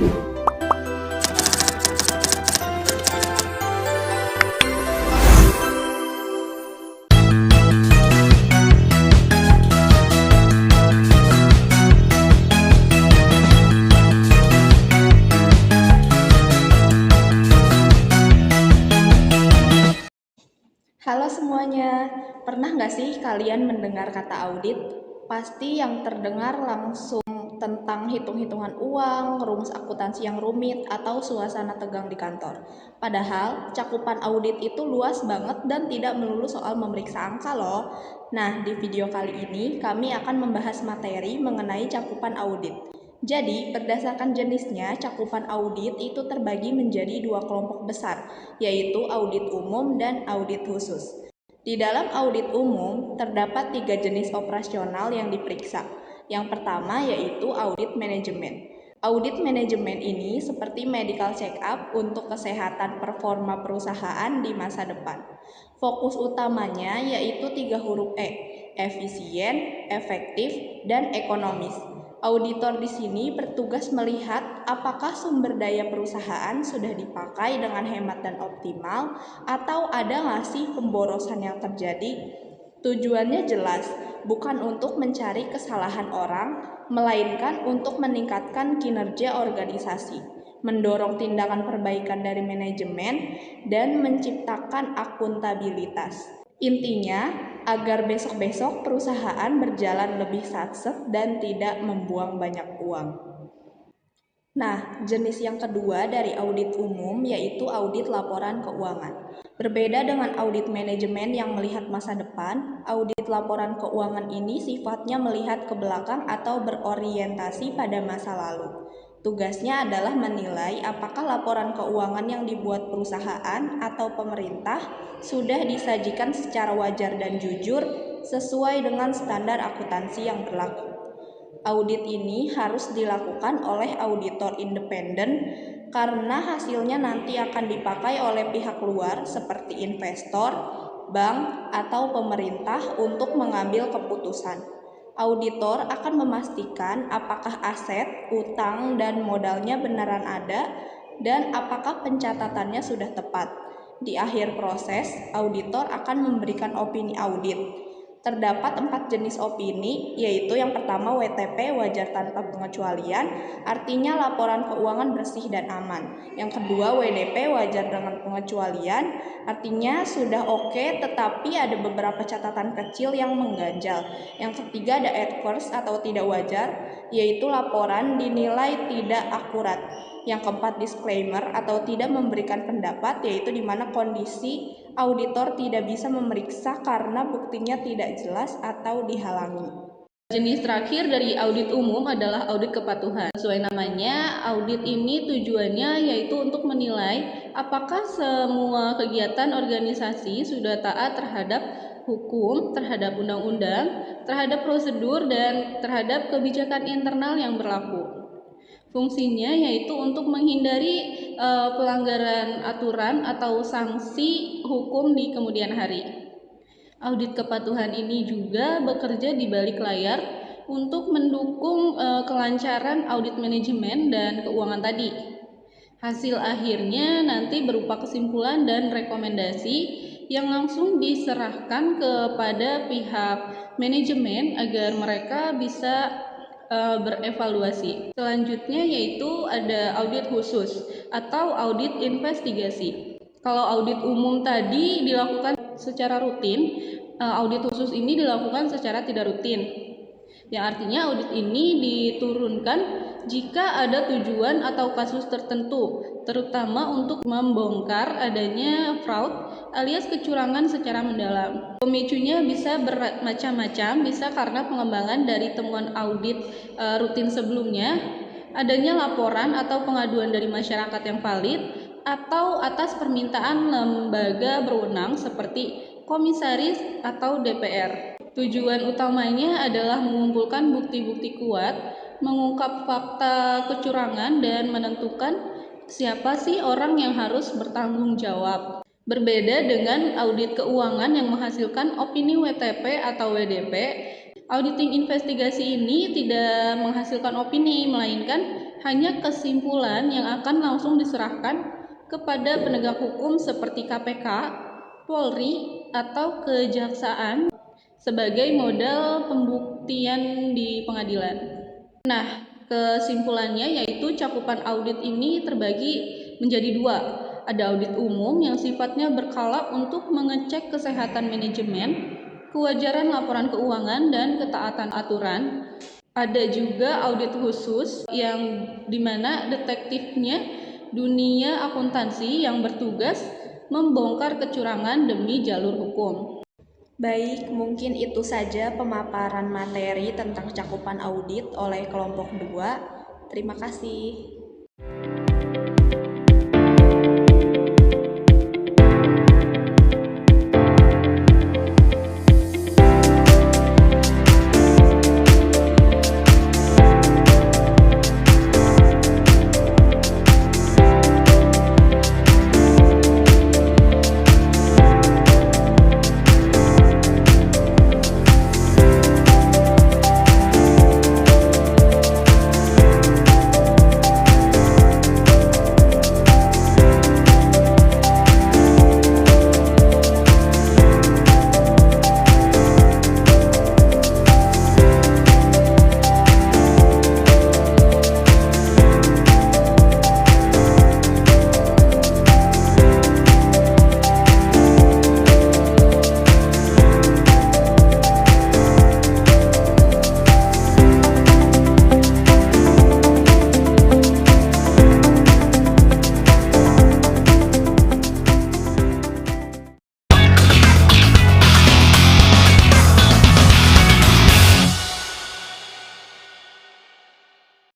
Halo semuanya, pernah nggak sih kalian mendengar kata audit? Pasti yang terdengar langsung tentang hitung-hitungan uang, rumus akuntansi yang rumit, atau suasana tegang di kantor. Padahal, cakupan audit itu luas banget dan tidak melulu soal memeriksa angka loh. Nah, di video kali ini kami akan membahas materi mengenai cakupan audit. Jadi, berdasarkan jenisnya, cakupan audit itu terbagi menjadi dua kelompok besar, yaitu audit umum dan audit khusus. Di dalam audit umum, terdapat 3 jenis operasional yang diperiksa. Yang pertama yaitu audit manajemen. Audit manajemen ini seperti medical check-up untuk kesehatan performa perusahaan di masa depan. Fokus utamanya yaitu 3 huruf E, efisien, efektif, dan ekonomis. Auditor di sini bertugas melihat apakah sumber daya perusahaan sudah dipakai dengan hemat dan optimal atau ada nggak sih pemborosan yang terjadi. Tujuannya jelas, bukan untuk mencari kesalahan orang, melainkan untuk meningkatkan kinerja organisasi, mendorong tindakan perbaikan dari manajemen, dan menciptakan akuntabilitas. Intinya, agar besok-besok perusahaan berjalan lebih satset dan tidak membuang banyak uang. Nah, jenis yang kedua dari audit umum yaitu audit laporan keuangan. Berbeda dengan audit manajemen yang melihat masa depan, audit laporan keuangan ini sifatnya melihat ke belakang atau berorientasi pada masa lalu. Tugasnya adalah menilai apakah laporan keuangan yang dibuat perusahaan atau pemerintah sudah disajikan secara wajar dan jujur sesuai dengan standar akuntansi yang berlaku. Audit ini harus dilakukan oleh auditor independen karena hasilnya nanti akan dipakai oleh pihak luar seperti investor, bank, atau pemerintah untuk mengambil keputusan. Auditor akan memastikan apakah aset, utang, dan modalnya beneran ada dan apakah pencatatannya sudah tepat. Di akhir proses, auditor akan memberikan opini audit. Terdapat 4 jenis opini, yaitu yang pertama WTP, wajar tanpa pengecualian, artinya laporan keuangan bersih dan aman. Yang kedua WDP, wajar dengan pengecualian, artinya sudah oke tetapi ada beberapa catatan kecil yang mengganjal. Yang ketiga ada adverse atau tidak wajar, yaitu laporan dinilai tidak akurat. Yang keempat disclaimer atau tidak memberikan pendapat, yaitu di mana kondisi auditor tidak bisa memeriksa karena buktinya tidak jelas atau dihalangi. Jenis terakhir dari audit umum adalah audit kepatuhan. Sesuai namanya, audit ini tujuannya yaitu untuk menilai apakah semua kegiatan organisasi sudah taat terhadap hukum, terhadap undang-undang, terhadap prosedur, dan terhadap kebijakan internal yang berlaku. Fungsinya yaitu untuk menghindari pelanggaran aturan atau sanksi hukum di kemudian hari. Audit kepatuhan ini juga bekerja di balik layar untuk mendukung kelancaran audit manajemen dan keuangan tadi. Hasil akhirnya nanti berupa kesimpulan dan rekomendasi yang langsung diserahkan kepada pihak manajemen agar mereka bisa berevaluasi. Selanjutnya yaitu ada audit khusus atau audit investigasi. Kalau audit umum tadi dilakukan secara rutin, audit khusus ini dilakukan secara tidak rutin. Yang artinya audit ini diturunkan jika ada tujuan atau kasus tertentu, terutama untuk membongkar adanya fraud alias kecurangan secara mendalam. Pemicunya bisa bermacam-macam, bisa karena pengembangan dari temuan audit rutin sebelumnya, adanya laporan atau pengaduan dari masyarakat yang valid, atau atas permintaan lembaga berwenang seperti komisaris atau DPR. Tujuan utamanya adalah mengumpulkan bukti-bukti kuat, mengungkap fakta kecurangan, dan menentukan siapa sih orang yang harus bertanggung jawab. Berbeda dengan audit keuangan yang menghasilkan opini WTP atau WDP, Auditing investigasi ini tidak menghasilkan opini, melainkan hanya kesimpulan yang akan langsung diserahkan kepada penegak hukum seperti KPK, Polri, atau Kejaksaan sebagai modal pembuktian di pengadilan. Nah, kesimpulannya yaitu cakupan audit ini terbagi menjadi dua. Ada audit umum yang sifatnya berkala untuk mengecek kesehatan manajemen, kewajaran laporan keuangan, dan ketaatan aturan. Ada juga audit khusus yang dimana detektifnya dunia akuntansi yang bertugas membongkar kecurangan demi jalur hukum. Baik, mungkin itu saja pemaparan materi tentang cakupan audit oleh kelompok 2. Terima kasih.